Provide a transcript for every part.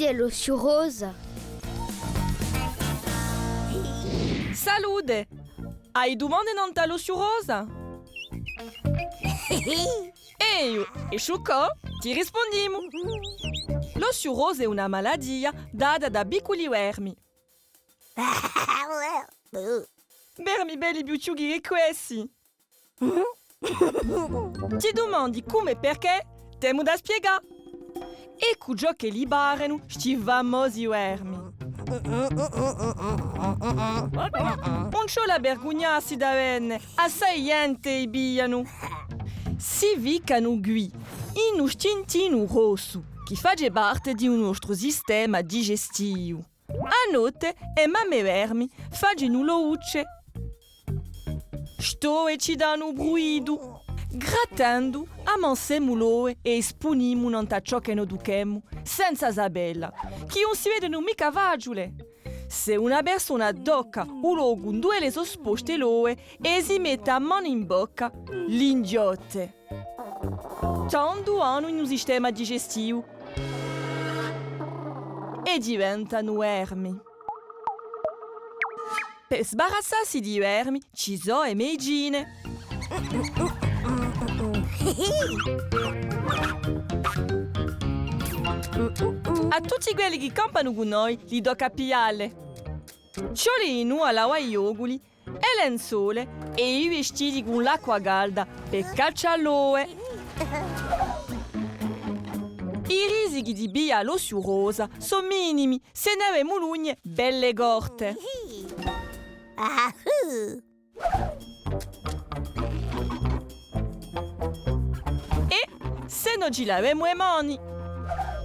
è l'ossù rosa? Salute! Hai domande non all'ossù rosa? E io e Sciucco ti rispondiamo. L'ossù rosa è una malattia data da piccoli vermi. Vermi belli biucciughi e questi. Ti domandi come e perché? Temo da spiegare. Ecco ciò che li barano sti famosi vermi. Non c'ho la vergognarsi da venne, assai gente i biano. Si vicano qui, in un stintino rosso, che fa parte di un nostro sistema digestivo. A notte, e mamme vermi fanno lo ucce. Sto e ci danno bruido. Grattando, amansiamo l'oe e esponimo non ciò che non duchemo, senza sabella, che non si vedono mica vagiule. Se una persona tocca o logo due le sosposte l'oe e si mette a mano in bocca, l'ingiotte. Tanto hanno in un sistema digestivo e diventano vermi. Per sbarazzarsi di vermi ci sono le medicine. A tutti quelli che campano con noi li do capiale. Ciolino alla ioguli e lenzuole e i vestiti con l'acqua calda per caccialoe. I risichi di bia all'ossù rosa sono minimi se ne avemo l'ugne belle corte. E se non ci lavemo le mani,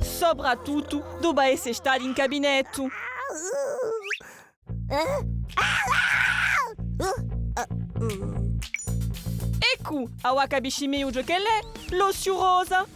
soprattutto dopo essere stati in gabinetto. Ecco, ora capisci meglio che è l'ossù rosa.